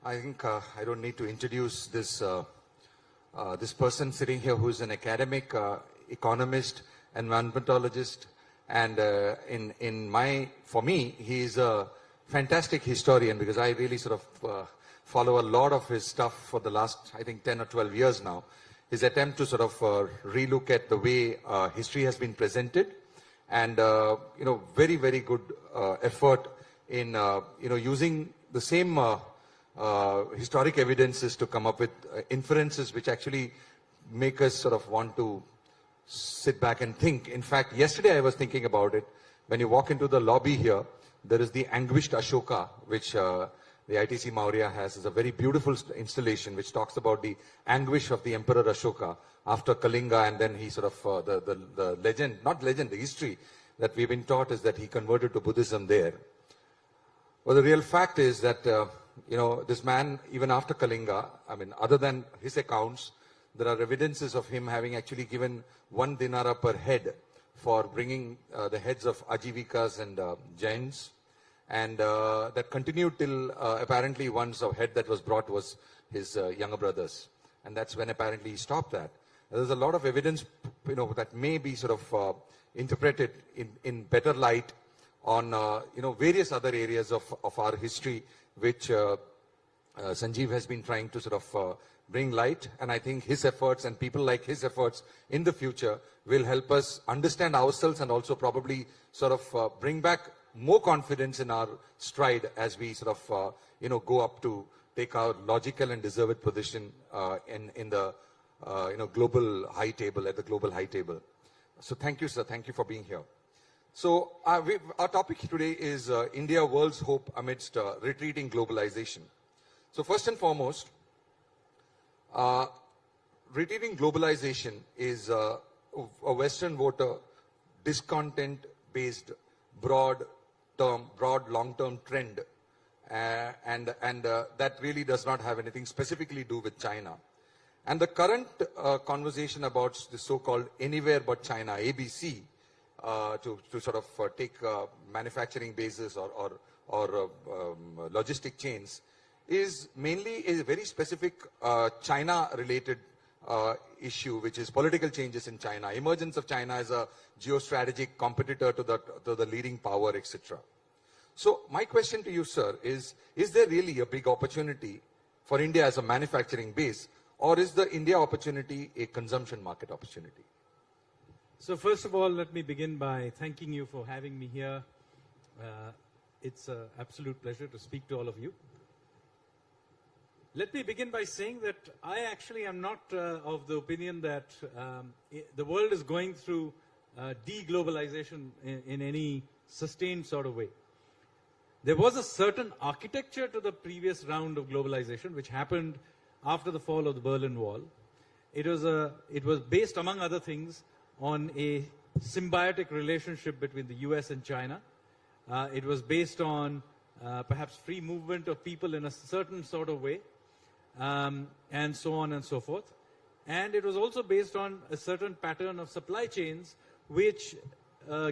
I think I don't need to introduce this person sitting here who is an academic, economist, environmentologist, and for me, he is a fantastic historian because I really sort of follow a lot of his stuff for the last, I think, 10 or 12 years now. His attempt to sort of relook at the way history has been presented, and very, very good effort in using the same historic evidences to come up with inferences which actually make us sort of want to sit back and think. In fact, yesterday I was thinking about it. When you walk into the lobby here, there is the anguished Ashoka, which the ITC Maurya has. It's a very beautiful installation which talks about the anguish of the Emperor Ashoka after Kalinga, and then he sort of, the legend, not legend, the history that we've been taught is that he converted to Buddhism there. Well, the real fact is that this man, even after Kalinga, I mean, other than his accounts, there are evidences of him having actually given 1 dinara per head for bringing the heads of Ajivikas and Jains. And that continued till apparently once a head that was brought was his younger brother's. And that's when apparently he stopped that. There's a lot of evidence, that may be sort of interpreted in better light on, various other areas of our history, which Sanjeev has been trying to sort of bring light. And I think his efforts and people like his efforts in the future will help us understand ourselves and also probably sort of bring back more confidence in our stride as we sort of, go up to take our logical and deserved position in the, global high table, at the global high table. So thank you, sir. Thank you for being here. So our topic today is India, world's hope amidst retreating globalization. So first and foremost, retreating globalization is a Western voter discontent-based broad long-term trend, and that really does not have anything specifically do with China. And the current conversation about the so-called anywhere but China, ABC, to sort of take manufacturing bases or logistic chains, is mainly a very specific China-related issue, which is political changes in China, emergence of China as a geostrategic competitor to the leading power, etc. So my question to you, sir, is there really a big opportunity for India as a manufacturing base, or is the India opportunity a consumption market opportunity? So first of all, let me begin by thanking you for having me here. It's an absolute pleasure to speak to all of you. Let me begin by saying that I actually am not of the opinion that the world is going through de-globalization in any sustained sort of way. There was a certain architecture to the previous round of globalization which happened after the fall of the Berlin Wall. It was based, among other things, on a symbiotic relationship between the US and China. It was based on perhaps free movement of people in a certain sort of way, and so on and so forth. And it was also based on a certain pattern of supply chains which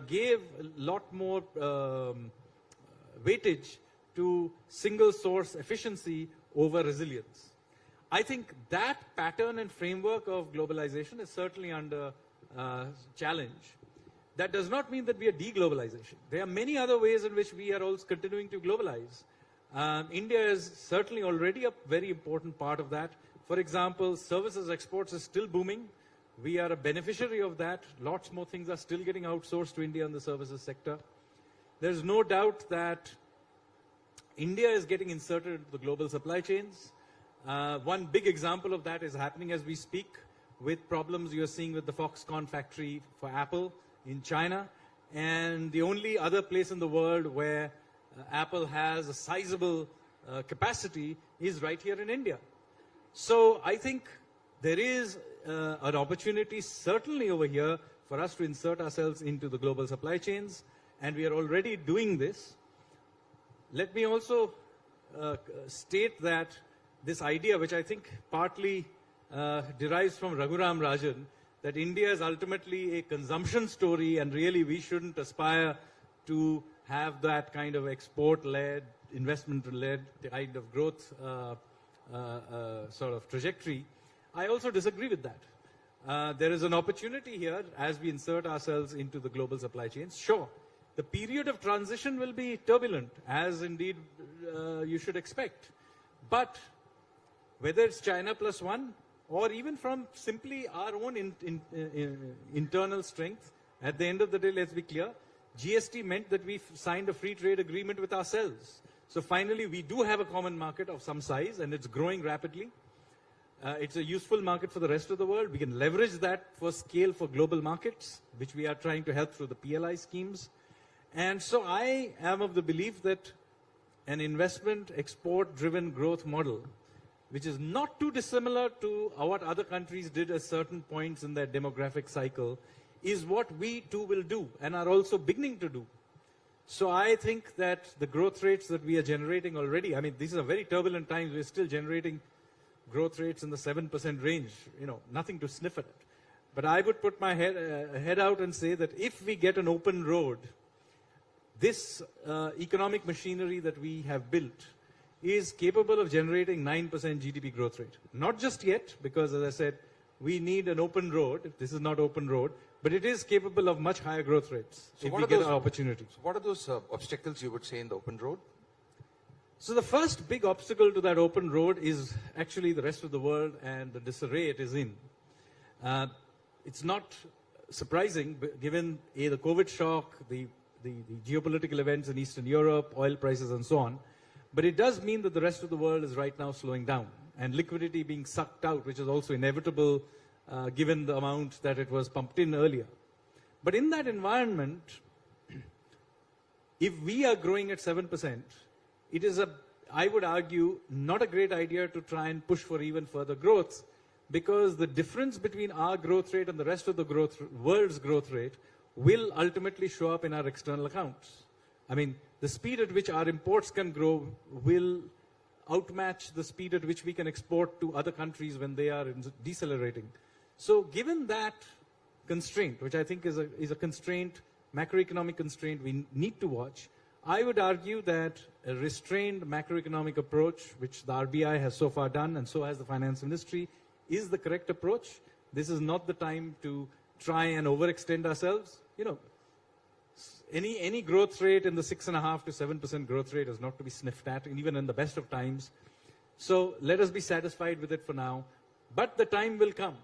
gave a lot more weightage to single source efficiency over resilience. I think that pattern and framework of globalization is certainly under challenge. That does not mean that we are deglobalization. There are many other ways in which we are also continuing to globalize. India is certainly already a very important part of that. For example, services exports is still booming. We are a beneficiary of that. Lots more things are still getting outsourced to India in the services sector. There's no doubt that India is getting inserted into the global supply chains. One big example of that is happening as we speak with problems you're seeing with the Foxconn factory for Apple in China, and the only other place in the world where Apple has a sizable capacity is right here in India. So I think there is an opportunity certainly over here for us to insert ourselves into the global supply chains, and we are already doing this. Let me also state that this idea, which I think partly derives from Raghuram Rajan, that India is ultimately a consumption story and really we shouldn't aspire to have that kind of export-led investment-led kind of growth sort of trajectory, I also disagree with that. There is an opportunity here as we insert ourselves into the global supply chains. Sure, the period of transition will be turbulent, as indeed you should expect. But whether it's China plus one, or even from simply our own internal strength, at the end of the day, let's be clear, GST meant that we signed a free trade agreement with ourselves. So finally, we do have a common market of some size, and it's growing rapidly. It's a useful market for the rest of the world. We can leverage that for scale for global markets, which we are trying to help through the PLI schemes. And so I am of the belief that an investment, export-driven growth model, which is not too dissimilar to what other countries did at certain points in their demographic cycle, is what we too will do and are also beginning to do. So I think that the growth rates that we are generating already, I mean, these are very turbulent times, we're still generating growth rates in the 7% range, nothing to sniff at it. But I would put my head out and say that if we get an open road, this economic machinery that we have built is capable of generating 9% GDP growth rate. Not just yet, because as I said, we need an open road. This is not open road, but it is capable of much higher growth rates if we get an opportunity. So what are those obstacles you would say in the open road? So the first big obstacle to that open road is actually the rest of the world and the disarray it is in. It's not surprising, given the COVID shock, the geopolitical events in Eastern Europe, oil prices and so on. But it does mean that the rest of the world is right now slowing down and liquidity being sucked out, which is also inevitable given the amount that it was pumped in earlier. But in that environment, if we are growing at 7%, it is I would argue, not a great idea to try and push for even further growth, because the difference between our growth rate and the rest of the world's growth rate will ultimately show up in our external accounts. I mean, the speed at which our imports can grow will outmatch the speed at which we can export to other countries when they are decelerating. So given that constraint, which I think is a constraint, macroeconomic constraint we need to watch, I would argue that a restrained macroeconomic approach, which the RBI has so far done and so has the finance industry, is the correct approach. This is not the time to try and overextend ourselves. Any growth rate in the 6.5% to 7% growth rate is not to be sniffed at, even in the best of times. So let us be satisfied with it for now. But the time will come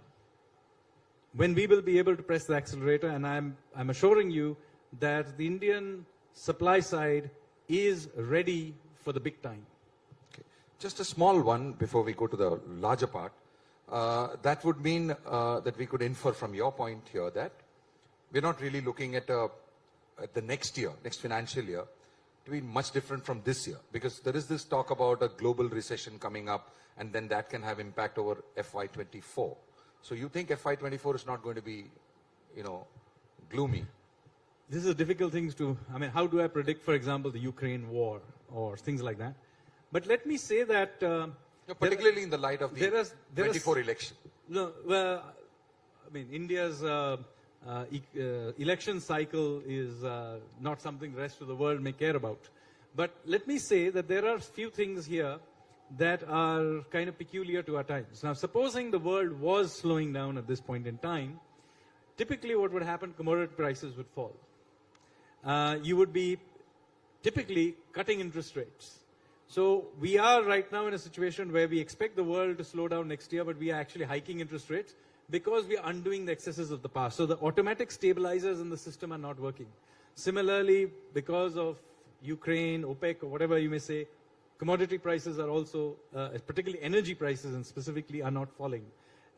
when we will be able to press the accelerator, and I'm assuring you that the Indian supply side is ready for the big time. Okay. Just a small one before we go to the larger part. That would mean that we could infer from your point here that we're not really looking at the next year, next financial year, to be much different from this year, because there is this talk about a global recession coming up, and then that can have impact over FY24. So you think FY24 is not going to be, gloomy? This is difficult things how do I predict, for example, the Ukraine war or things like that? But let me say that... particularly in the light of the 24 election. No, well, India's election cycle is not something the rest of the world may care about. But let me say that there are few things here that are kind of peculiar to our times. Now, supposing the world was slowing down at this point in time, typically what would happen, commodity prices would fall. You would be typically cutting interest rates. So we are right now in a situation where we expect the world to slow down next year, but we are actually hiking interest rates because we are undoing the excesses of the past. So the automatic stabilizers in the system are not working. Similarly, because of Ukraine, OPEC, or whatever you may say, commodity prices are also, particularly energy prices and specifically, are not falling,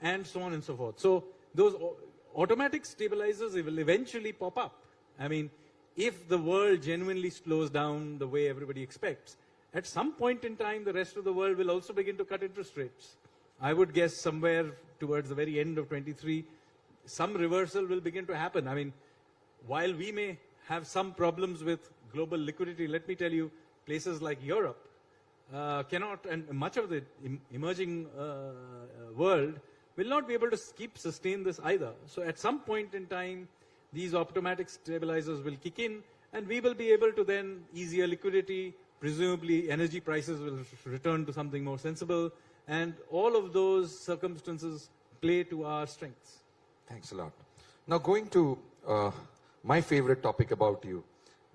and so on and so forth. So those automatic stabilizers will eventually pop up. If the world genuinely slows down the way everybody expects, at some point in time, the rest of the world will also begin to cut interest rates. I would guess somewhere towards the very end of 23, some reversal will begin to happen. While we may have some problems with global liquidity, let me tell you, places like Europe cannot, and much of the emerging world will not be able to sustain this either. So at some point in time, these automatic stabilizers will kick in, and we will be able to then easier liquidity, presumably energy prices will return to something more sensible, and all of those circumstances play to our strengths. Thanks a lot. Now going to my favorite topic about you,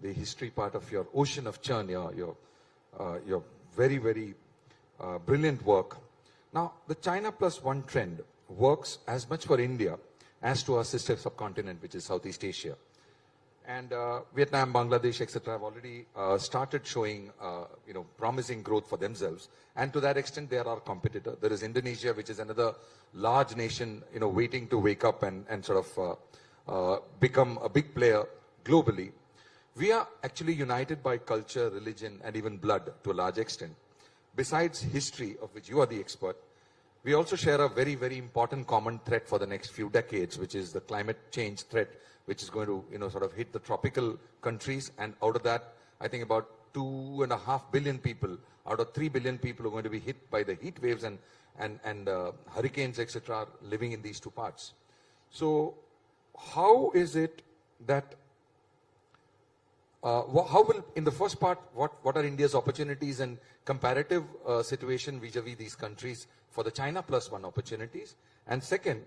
the history part of your ocean of churn, your very, very brilliant work. Now, the China plus one trend works as much for India as to our sister subcontinent, which is Southeast Asia. And Vietnam, Bangladesh, etc. have already started showing, promising growth for themselves. And to that extent, they are our competitor. There is Indonesia, which is another large nation, waiting to wake up and sort of become a big player globally. We are actually united by culture, religion, and even blood to a large extent. Besides history, of which you are the expert, we also share a very, very important common threat for the next few decades, which is the climate change threat, which is going to, sort of hit the tropical countries. And out of that, I think about 2.5 billion people out of 3 billion people are going to be hit by the heat waves and hurricanes, etc., are living in these two parts. So how is it that how will, in the first part, what are India's opportunities and comparative situation vis-a-vis these countries for the China plus one opportunities? And second,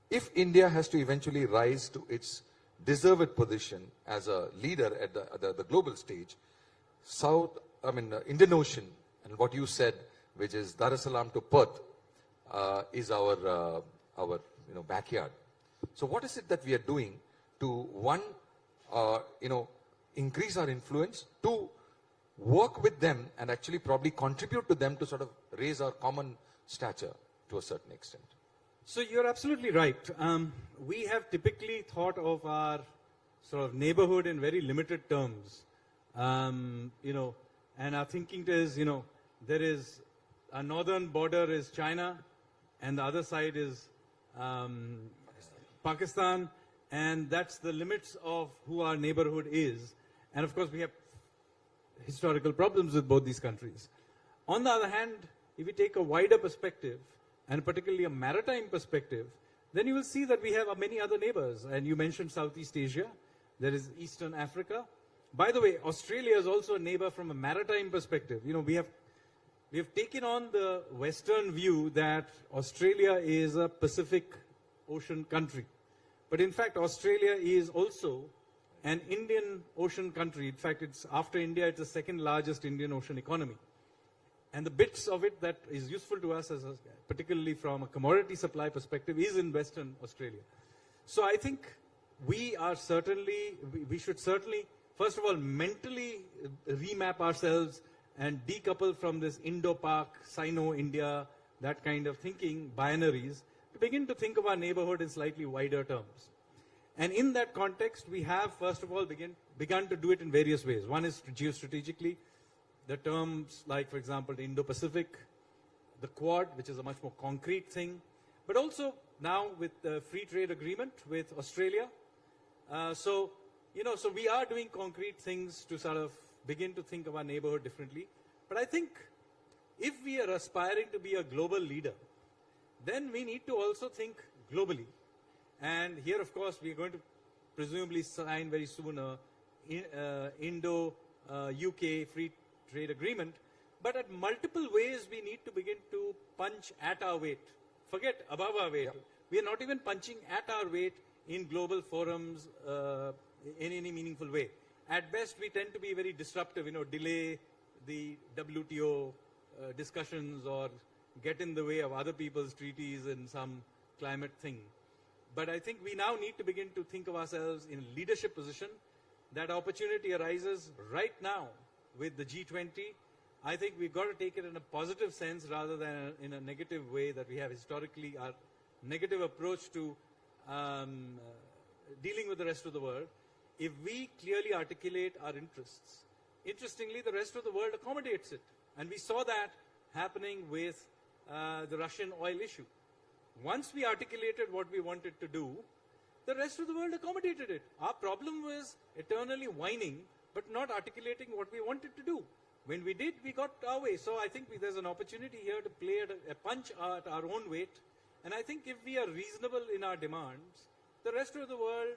if India has to eventually rise to its deserved position as a leader at the global stage, Indian Ocean, and what you said, which is Dar es Salaam to Perth, is our backyard. So what is it that we are doing to, one, increase our influence, two, work with them and actually probably contribute to them to sort of raise our common stature to a certain extent? So you're absolutely right. We have typically thought of our sort of neighborhood in very limited terms. And our thinking is, there is a northern border is China, and the other side is Pakistan, and that's the limits of who our neighborhood is. And of course, we have historical problems with both these countries. On the other hand, if you take a wider perspective, and particularly a maritime perspective, then you will see that we have many other neighbors. And you mentioned Southeast Asia. There is Eastern Africa. By the way, Australia is also a neighbor from a maritime perspective. We have taken on the Western view that Australia is a Pacific Ocean country. But in fact, Australia is also an Indian Ocean country. In fact, it's after India, it's the second largest Indian Ocean economy. And the bits of it that is useful to us, particularly from a commodity supply perspective, is in Western Australia. So I think we should certainly, first of all, mentally remap ourselves and decouple from this Indo-Pak, Sino-India, that kind of thinking, binaries, to begin to think of our neighborhood in slightly wider terms. And in that context, we have, first of all, begun to do it in various ways. One is geostrategically. The terms like, for example, the Indo-Pacific, the Quad, which is a much more concrete thing, but also now with the free trade agreement with Australia. So we are doing concrete things to sort of begin to think of our neighborhood differently. But I think if we are aspiring to be a global leader, then we need to also think globally. And here, of course, we are going to presumably sign very soon a Indo-UK free trade agreement. But at multiple ways, we need to begin to punch at our weight. Forget above our weight. Yeah. We are not even punching at our weight in global forums in any meaningful way. At best, we tend to be very disruptive, delay the WTO discussions or get in the way of other people's treaties in some climate thing. But I think we now need to begin to think of ourselves in a leadership position. That opportunity arises right now with the G20. I think we've got to take it in a positive sense rather than in a negative way that we have historically. Our negative approach to dealing with the rest of the world. If we clearly articulate our interests, interestingly, the rest of the world accommodates it. And we saw that happening with the Russian oil issue. Once we articulated what we wanted to do, the rest of the world accommodated it. Our problem was eternally whining, but not articulating what we wanted to do. When we did, we got our way. So I think there's an opportunity here to play a punch at our own weight. And I think if we are reasonable in our demands, the rest of the world,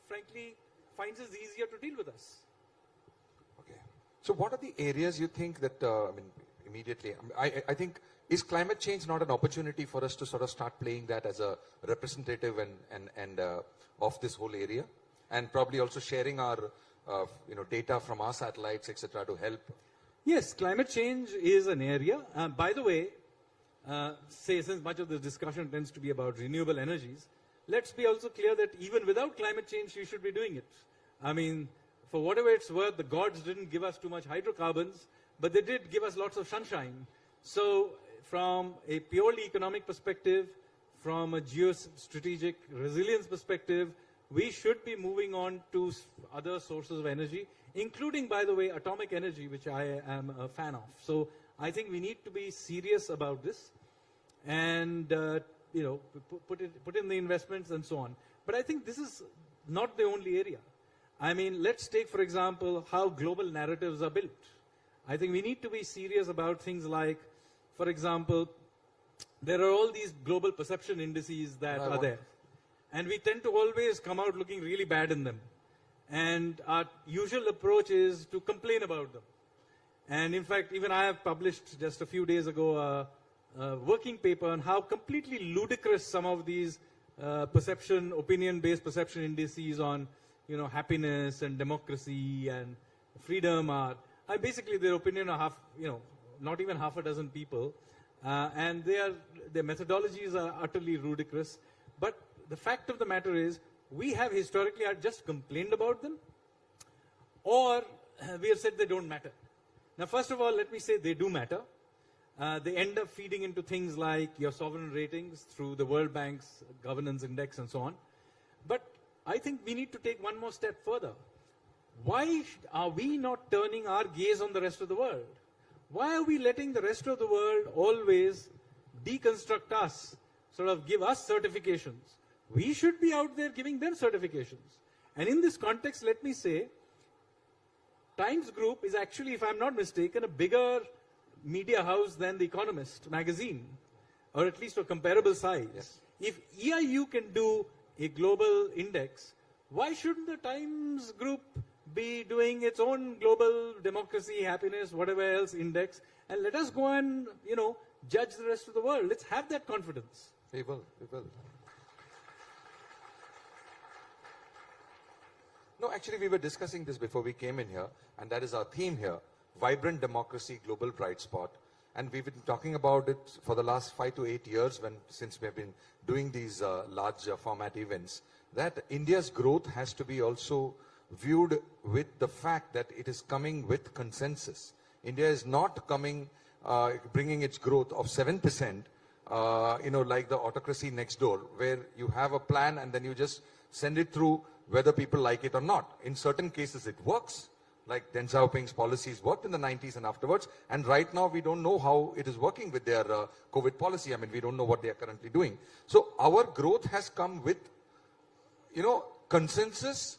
frankly, finds it easier to deal with us. Okay. So what are the areas you think that, I mean, immediately, I think, is climate change not an opportunity for us to sort of start playing that as a representative and of this whole area? And probably also sharing our, data from our satellites, etc., to help. Yes, climate change is an area. By the way, since much of the discussion tends to be about renewable energies, let's be also clear that even without climate change, you should be doing it. I mean, for whatever it's worth, the gods didn't give us too much hydrocarbons, but they did give us lots of sunshine. So from a purely economic perspective, from a geostrategic resilience perspective, we should be moving on to other sources of energy, including, by the way, atomic energy, which I am a fan of. So I think we need to be serious about this and, put in the investments and so on. But I think this is not the only area. I mean, let's take, for example, how global narratives are built. I think we need to be serious about things like, for example, there are all these global perception indices that are there. And we tend to always come out looking really bad in them. And our usual approach is to complain about them. And in fact, even I have published just a few days ago a working paper on how completely ludicrous some of these opinion-based perception indices on, happiness and democracy and freedom are. Basically, their opinion are not even half a dozen people. And their methodologies are utterly ludicrous. But the fact of the matter is, we have historically just complained about them, or we have said they don't matter. Now, first of all, let me say they do matter. They end up feeding into things like your sovereign ratings through the World Bank's governance index and so on. But I think we need to take one more step further. Why are we not turning our gaze on the rest of the world? Why are we letting the rest of the world always deconstruct us, sort of give us certifications? We should be out there giving them certifications. And in this context, let me say, Times Group is actually, if I'm not mistaken, a bigger media house than The Economist magazine, or at least a comparable size. Yes. If EIU can do a global index, why shouldn't the Times Group be doing its own global democracy, happiness, whatever else index, and let us go and, judge the rest of the world. Let's have that confidence. We will. No, actually, we were discussing this before we came in here, and that is our theme here, vibrant democracy, global bright spot. And we've been talking about it for the last 5 to 8 years since we've been doing these large format events, that India's growth has to be also viewed with the fact that it is coming with consensus. India is not coming, bringing its growth of 7%, like the autocracy next door, where you have a plan and then you just send it through whether people like it or not. In certain cases it works, like Deng Xiaoping's policies worked in the 90s and afterwards, and right now we don't know how it is working with their COVID policy. I mean, we don't know what they are currently doing. So our growth has come with, consensus,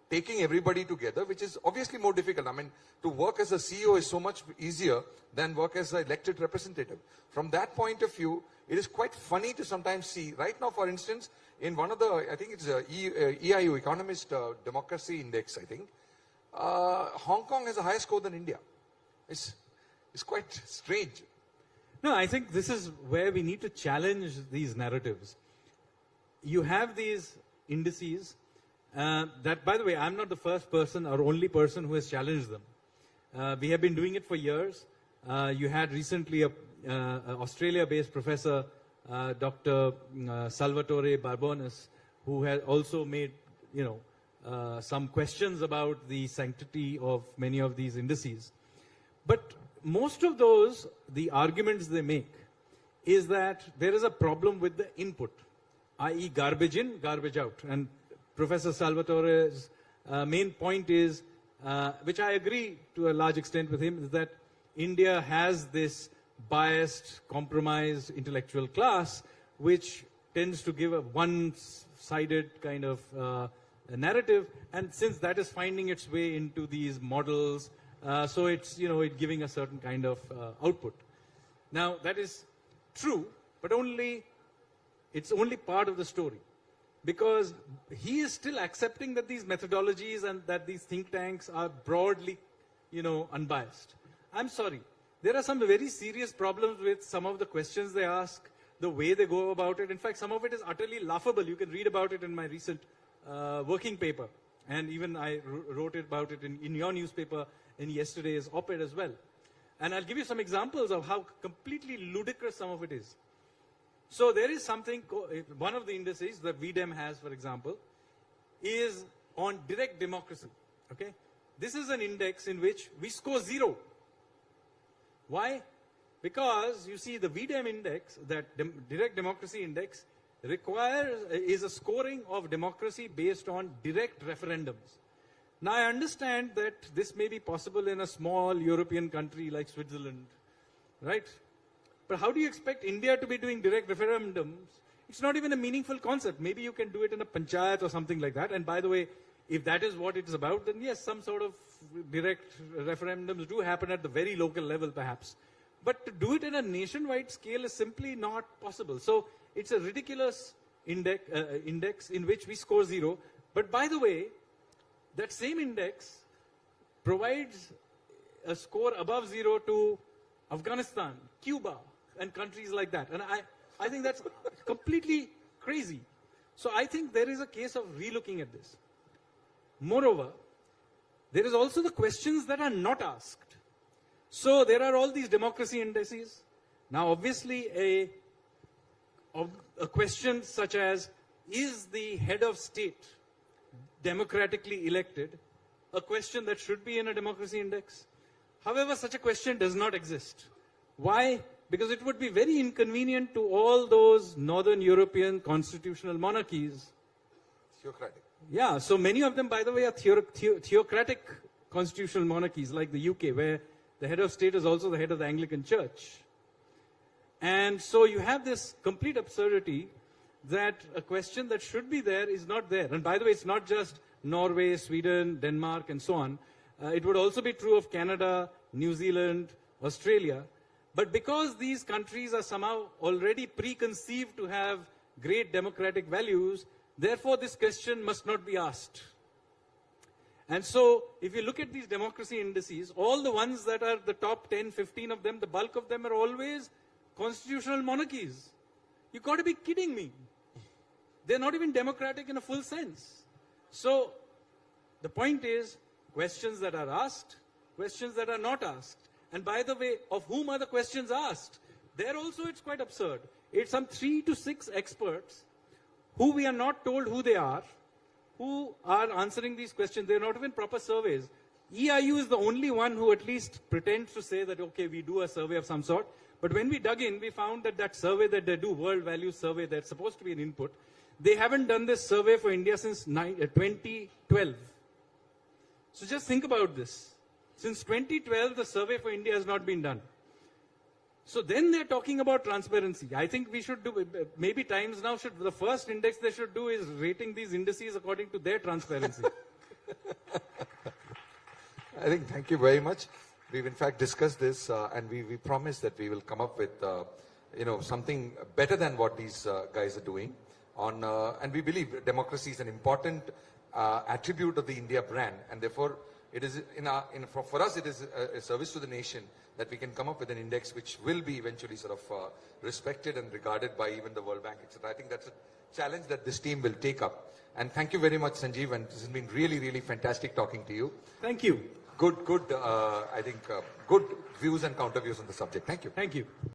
taking everybody together, which is obviously more difficult. I mean, to work as a CEO is so much easier than work as an elected representative. From that point of view, it is quite funny to sometimes see. Right now, for instance, in one of the, I think it's EIU, Economist Democracy Index, I think, Hong Kong has a higher score than India. It's quite strange. No, I think this is where we need to challenge these narratives. You have these indices that, by the way, I'm not the first person or only person who has challenged them. We have been doing it for years. You had recently an Australia-based professor, Dr. Salvatore Barbones, who had also made, some questions about the sanctity of many of these indices. But most of those, the arguments they make, is that there is a problem with the input, i.e. garbage in, garbage out. And Professor Salvatore's main point is, which I agree to a large extent with him, is that India has this biased, compromised intellectual class, which tends to give a one-sided kind of narrative, and since that is finding its way into these models, so it's, it's giving a certain kind of output. Now, that is true, but it's only part of the story. Because he is still accepting that these methodologies and that these think tanks are broadly unbiased. I'm sorry. There are some very serious problems with some of the questions they ask, the way they go about it. In fact, some of it is utterly laughable. You can read about it in my recent working paper. And even I wrote about it in your newspaper in yesterday's op-ed as well. And I'll give you some examples of how completely ludicrous some of it is. So there is something, one of the indices that VDEM has, for example, is on direct democracy. Okay? This is an index in which we score 0. Why? Because you see the VDEM index, that direct democracy index, is a scoring of democracy based on direct referendums. Now I understand that this may be possible in a small European country like Switzerland, right? But how do you expect India to be doing direct referendums? It's not even a meaningful concept. Maybe you can do it in a panchayat or something like that. And by the way, if that is what it's about, then yes, some sort of direct referendums do happen at the very local level perhaps. But to do it in a nationwide scale is simply not possible. So it's a ridiculous index in which we score 0. But by the way, that same index provides a score above 0 to Afghanistan, Cuba, and countries like that. And I think that's completely crazy. So I think there is a case of relooking at this. Moreover, there is also the questions that are not asked. So there are all these democracy indices. Now obviously a question such as, is the head of state democratically elected, a question that should be in a democracy index? However, such a question does not exist. Why? Because it would be very inconvenient to all those Northern European constitutional monarchies. Theocratic. Yeah, so many of them, by the way, are theocratic constitutional monarchies, like the UK, where the head of state is also the head of the Anglican Church. And so you have this complete absurdity that a question that should be there is not there. And by the way, it's not just Norway, Sweden, Denmark, and so on. It would also be true of Canada, New Zealand, Australia. But because these countries are somehow already preconceived to have great democratic values, therefore this question must not be asked. And so if you look at these democracy indices, all the ones that are the top 10, 15 of them, the bulk of them are always constitutional monarchies. You've got to be kidding me. They're not even democratic in a full sense. So the point is, questions that are asked, questions that are not asked. And by the way, of whom are the questions asked? There also it's quite absurd. It's some 3 to 6 experts who we are not told who they are, who are answering these questions. They're not even proper surveys. EIU is the only one who at least pretends to say that, okay, we do a survey of some sort. But when we dug in, we found that that survey that they do, World Values Survey, that's supposed to be an input, they haven't done this survey for India since 2012. So just think about this. Since 2012, the survey for India has not been done. So then they're talking about transparency. I think we should do, maybe Times now should, the first index they should do is rating these indices according to their transparency. I think, thank you very much. We've in fact discussed this and we promise that we will come up with, something better than what these guys are doing. And we believe democracy is an important attribute of the India brand, and therefore it is for us it is a service to the nation that we can come up with an index which will be eventually sort of respected and regarded by even the World Bank, etc. I think that's a challenge that this team will take up. And thank you very much, Sanjeev, and this has been really, really fantastic talking to you. Thank you. Good, I think, good views and counter views on the subject. Thank you. Thank you.